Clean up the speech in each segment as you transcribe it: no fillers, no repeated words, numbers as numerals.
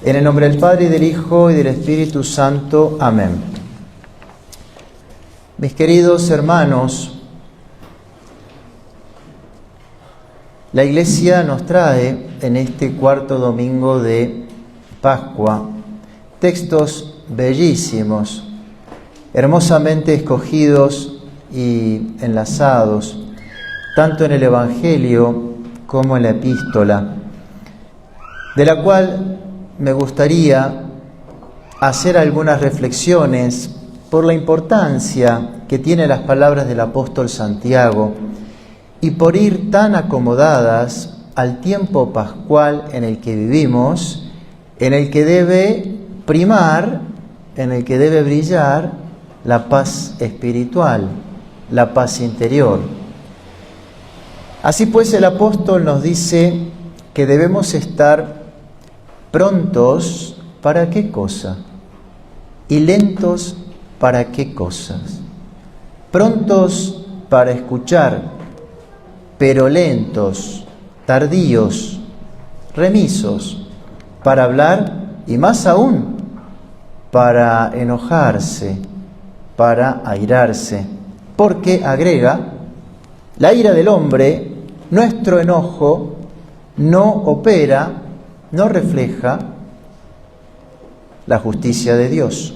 En el nombre del Padre, y del Hijo, y del Espíritu Santo. Amén. Mis queridos hermanos, la Iglesia nos trae en este cuarto domingo de Pascua textos bellísimos, hermosamente escogidos y enlazados, tanto en el Evangelio como en la Epístola, de la cual me gustaría hacer algunas reflexiones por la importancia que tienen las palabras del apóstol Santiago y por ir tan acomodadas al tiempo pascual en el que vivimos, en el que debe primar, en el que debe brillar la paz espiritual, la paz interior. Así pues, el apóstol nos dice que debemos estar prontos ¿para qué cosa? Y lentos ¿para qué cosas? Prontos para escuchar, pero lentos, tardíos, remisos para hablar y más aún para enojarse, para airarse. Porque, agrega, la ira del hombre, nuestro enojo, no opera, no refleja la justicia de Dios.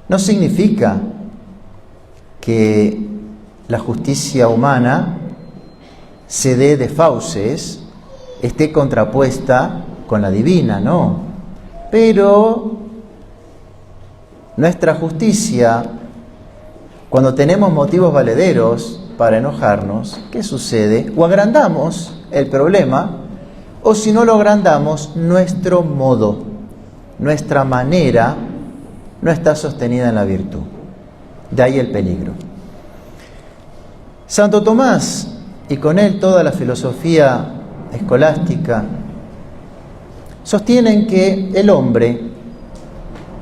No significa que la justicia humana se dé de fauces, esté contrapuesta con la divina, no. Pero nuestra justicia, cuando tenemos motivos valederos para enojarnos, ¿qué sucede? O agrandamos el problema, o si no lo agrandamos, nuestro modo, nuestra manera no está sostenida en la virtud. De ahí el peligro. Santo Tomás, y con él toda la filosofía escolástica, sostienen que el hombre,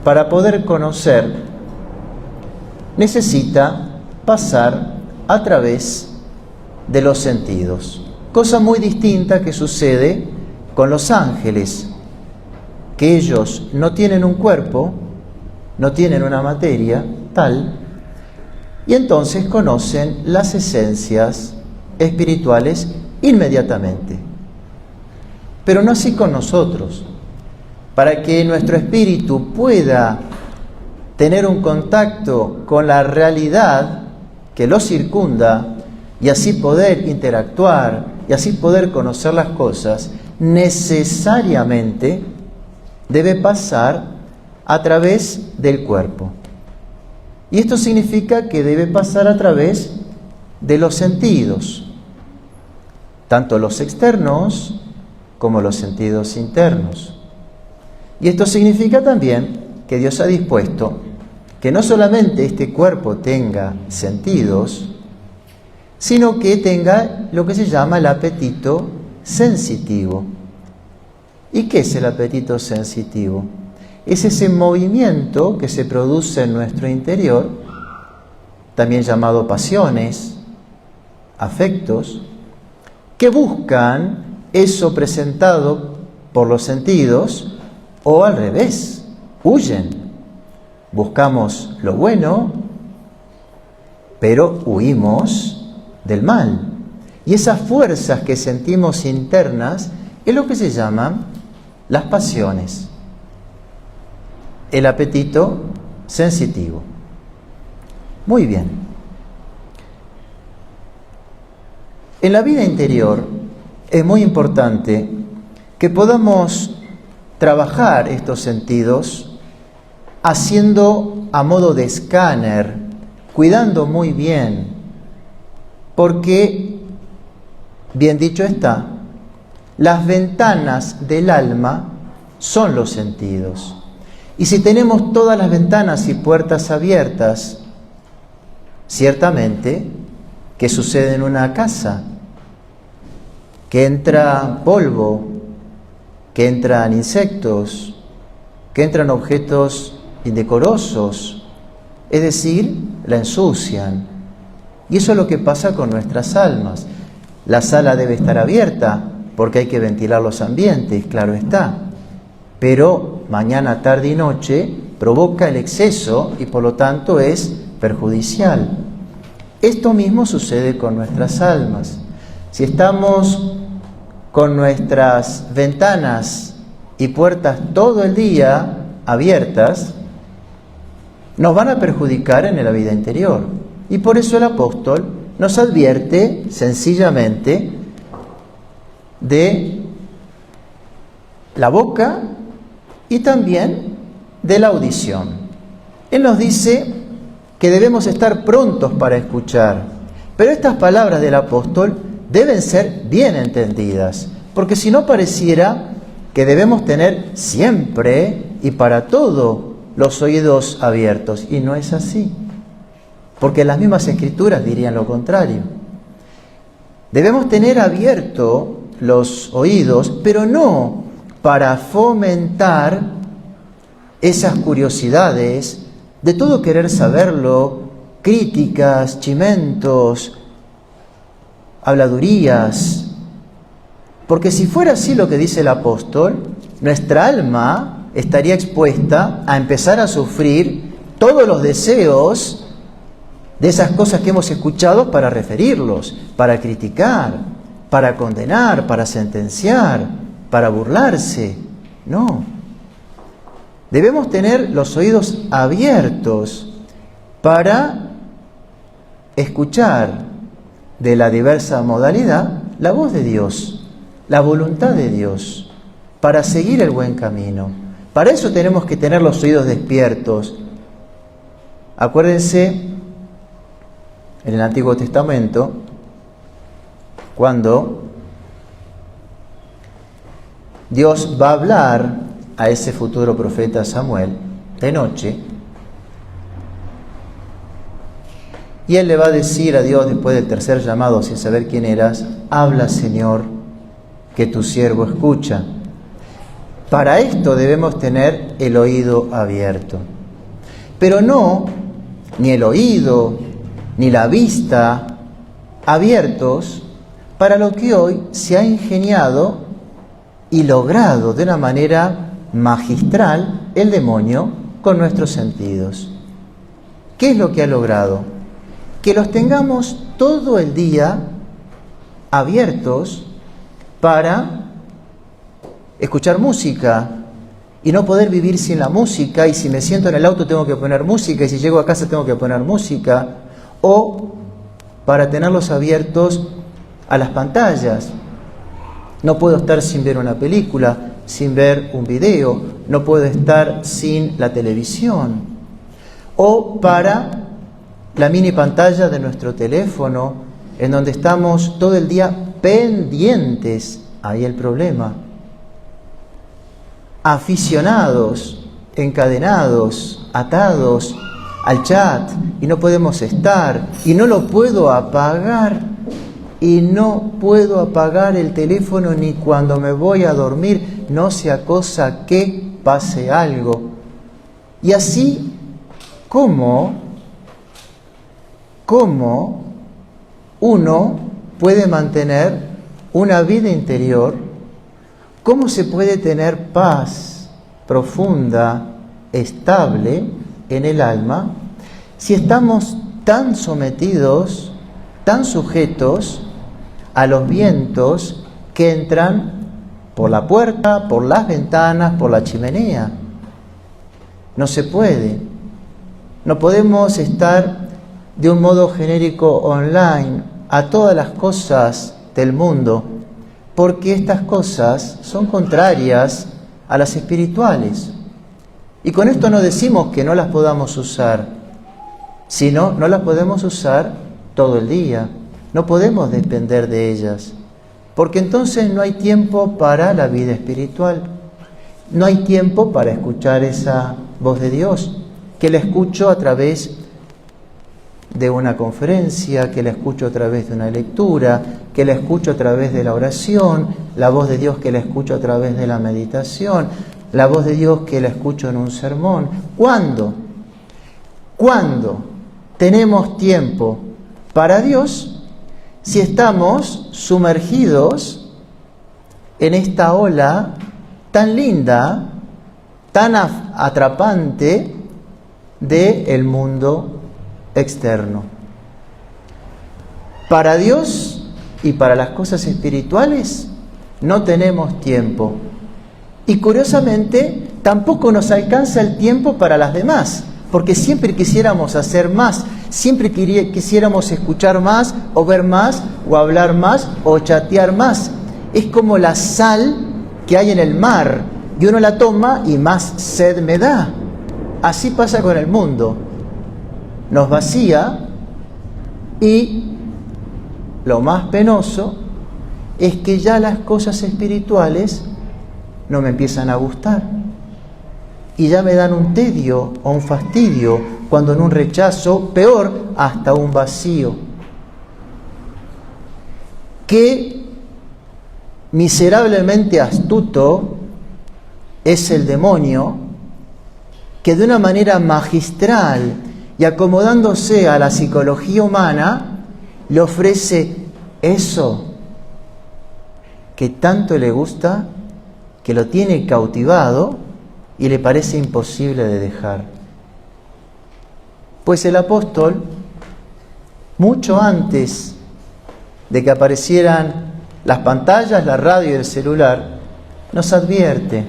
para poder conocer, necesita pasar a través de los sentidos. Cosa muy distinta que sucede con los ángeles, que ellos no tienen un cuerpo, no tienen una materia tal, y entonces conocen las esencias espirituales inmediatamente. Pero no así con nosotros. Para que nuestro espíritu pueda tener un contacto con la realidad que lo circunda y así poder interactuar y así poder conocer las cosas, necesariamente debe pasar a través del cuerpo. Y esto significa que debe pasar a través de los sentidos, tanto los externos como los sentidos internos. Y esto significa también que Dios ha dispuesto que no solamente este cuerpo tenga sentidos, sino que tenga lo que se llama el apetito sensitivo. ¿Y qué es el apetito sensitivo? Es ese movimiento que se produce en nuestro interior, también llamado pasiones, afectos, que buscan eso presentado por los sentidos, o al revés, huyen. Buscamos lo bueno, pero huimos del mal. Y esas fuerzas que sentimos internas es lo que se llaman las pasiones. El apetito sensitivo. Muy bien. En la vida interior es muy importante que podamos trabajar estos sentidos haciendo a modo de escáner, cuidando muy bien, porque, bien dicho está, las ventanas del alma son los sentidos. Y si tenemos todas las ventanas y puertas abiertas, ciertamente, ¿qué sucede en una casa? Que entra polvo, que entran insectos, que entran objetos indecorosos, es decir, la ensucian. Y eso es lo que pasa con nuestras almas. La sala debe estar abierta, porque hay que ventilar los ambientes, claro está. Pero mañana, tarde y noche provoca el exceso y por lo tanto es perjudicial. Esto mismo sucede con nuestras almas. Si estamos con nuestras ventanas y puertas todo el día abiertas, nos van a perjudicar en la vida interior. Y por eso el apóstol nos advierte sencillamente de la boca y también de la audición. Él nos dice que debemos estar prontos para escuchar, pero estas palabras del apóstol deben ser bien entendidas, porque si no pareciera que debemos tener siempre y para todo los oídos abiertos, y no es así, porque las mismas escrituras dirían lo contrario. Debemos tener abiertos los oídos, pero no para fomentar esas curiosidades de todo querer saberlo, críticas, chimentos, habladurías. Porque si fuera así lo que dice el apóstol, nuestra alma estaría expuesta a empezar a sufrir todos los deseos de esas cosas que hemos escuchado para referirlos, para criticar, para condenar, para sentenciar, para burlarse. No. Debemos tener los oídos abiertos para escuchar de la diversa modalidad la voz de Dios, la voluntad de Dios, para seguir el buen camino. Para eso tenemos que tener los oídos despiertos. Acuérdense, en el Antiguo Testamento, cuando Dios va a hablar a ese futuro profeta Samuel de noche, y él le va a decir a Dios después del tercer llamado, sin saber quién eras: habla, Señor, que tu siervo escucha. Para esto debemos tener el oído abierto, pero no ni el oído ni la vista abiertos para lo que hoy se ha ingeniado y logrado de una manera magistral el demonio con nuestros sentidos. ¿Qué es lo que ha logrado? Que los tengamos todo el día abiertos para escuchar música y no poder vivir sin la música, y si me siento en el auto tengo que poner música, y si llego a casa tengo que poner música, o para tenerlos abiertos a las pantallas. No puedo estar sin ver una película, sin ver un video, no puedo estar sin la televisión, o para la mini pantalla de nuestro teléfono, en donde estamos todo el día pendientes. Ahí el problema. Aficionados, encadenados, atados al chat, y no podemos estar, y no lo puedo apagar, y no puedo apagar el teléfono ni cuando me voy a dormir, no sea cosa que pase algo. Y así, ¿cómo uno puede mantener una vida interior? ¿Cómo se puede tener paz profunda, estable en el alma, si estamos tan sometidos, tan sujetos a los vientos que entran por la puerta, por las ventanas, por la chimenea? No se puede. No podemos estar de un modo genérico online a todas las cosas del mundo, porque estas cosas son contrarias a las espirituales. Y con esto no decimos que no las podamos usar, sino no las podemos usar todo el día. No podemos depender de ellas, porque entonces no hay tiempo para la vida espiritual. No hay tiempo para escuchar esa voz de Dios, que la escucho a través de una conferencia, que la escucho a través de una lectura, que la escucho a través de la oración, la voz de Dios que la escucho a través de la meditación, la voz de Dios que la escucho en un sermón. ¿Cuándo? ¿Cuándo tenemos tiempo para Dios si estamos sumergidos en esta ola tan linda, tan atrapante del mundo externo. Para Dios y para las cosas espirituales no tenemos tiempo. Y curiosamente, tampoco nos alcanza el tiempo para las demás, porque siempre quisiéramos hacer más, siempre quisiéramos escuchar más, o ver más, o hablar más, o chatear más. Es como la sal que hay en el mar, y uno la toma y más sed me da. Así pasa con el mundo. Nos vacía, y lo más penoso es que ya las cosas espirituales no me empiezan a gustar. Y ya me dan un tedio o un fastidio, cuando en un rechazo, peor, hasta un vacío. Qué miserablemente astuto es el demonio, que de una manera magistral y acomodándose a la psicología humana, le ofrece eso que tanto le gusta, que lo tiene cautivado y le parece imposible de dejar. Pues el apóstol, mucho antes de que aparecieran las pantallas, la radio y el celular, nos advierte: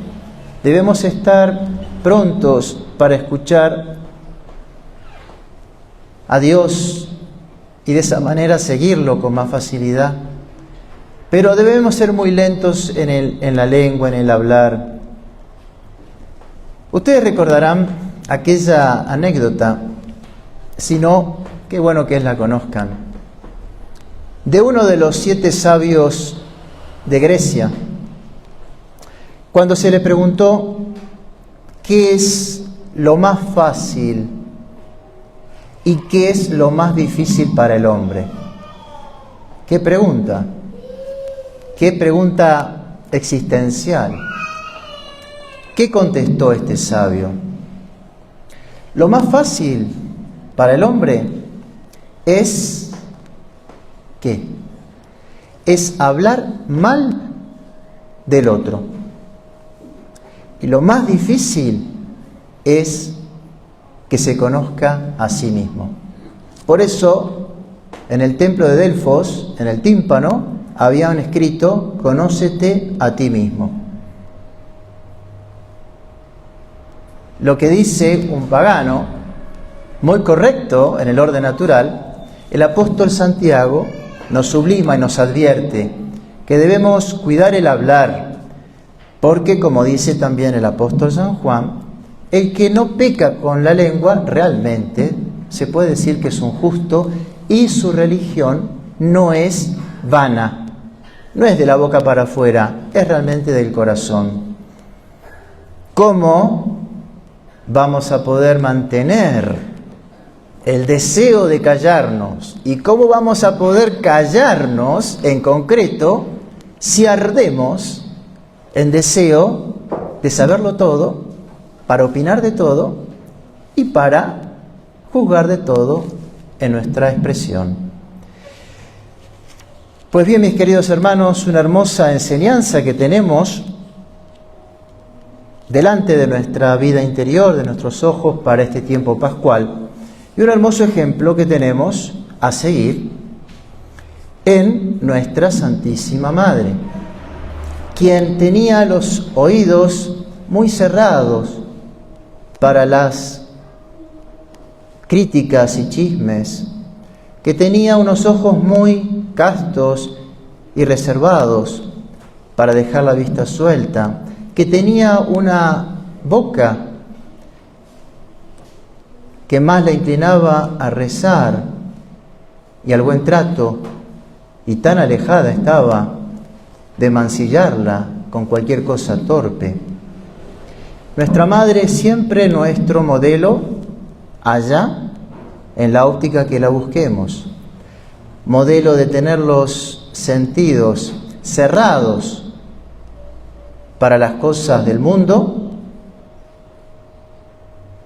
debemos estar prontos para escuchar a Dios y de esa manera seguirlo con más facilidad. Pero debemos ser muy lentos en la lengua, en el hablar. Ustedes recordarán aquella anécdota, si no, qué bueno que la conozcan, de uno de los 7 sabios de Grecia, cuando se le preguntó qué es lo más fácil y qué es lo más difícil para el hombre. ¿Qué pregunta? ¿Qué pregunta existencial? ¿Qué contestó este sabio? Lo más fácil para el hombre es ¿qué? Es hablar mal del otro. Y lo más difícil es que se conozca a sí mismo. Por eso, en el templo de Delfos, en el tímpano, habían escrito: conócete a ti mismo. Lo que dice un pagano, muy correcto en el orden natural, el apóstol Santiago nos sublima y nos advierte que debemos cuidar el hablar, porque, como dice también el apóstol San Juan, el que no peca con la lengua realmente se puede decir que es un justo, y su religión no es vana. No es de la boca para afuera, es realmente del corazón. ¿Cómo vamos a poder mantener el deseo de callarnos? ¿Y cómo vamos a poder callarnos en concreto si ardemos en deseo de saberlo todo, para opinar de todo y para juzgar de todo en nuestra expresión? Pues bien, mis queridos hermanos, una hermosa enseñanza que tenemos delante de nuestra vida interior, de nuestros ojos para este tiempo pascual, y un hermoso ejemplo que tenemos a seguir en nuestra Santísima Madre, quien tenía los oídos muy cerrados para las críticas y chismes, que tenía unos ojos muy castos y reservados para dejar la vista suelta, que tenía una boca que más la inclinaba a rezar y al buen trato, y tan alejada estaba de mancillarla con cualquier cosa torpe. Nuestra Madre es siempre nuestro modelo, allá en la óptica que la busquemos. Modelo de tener los sentidos cerrados para las cosas del mundo,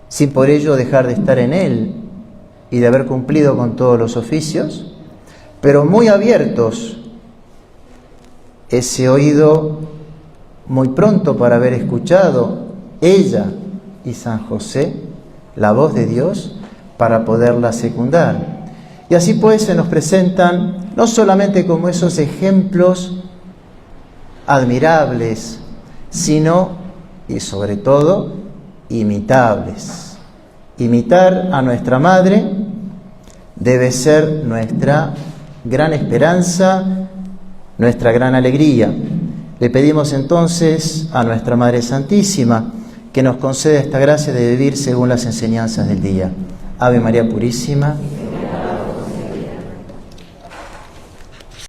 sin por ello dejar de estar en él y de haber cumplido con todos los oficios, pero muy abiertos ese oído muy pronto para haber escuchado ella y San José la voz de Dios para poderla secundar. Y así pues se nos presentan no solamente como esos ejemplos admirables, sino y sobre todo imitables. Imitar a nuestra Madre debe ser nuestra gran esperanza, nuestra gran alegría. Le pedimos entonces a nuestra Madre Santísima que nos conceda esta gracia de vivir según las enseñanzas del día. Ave María Purísima.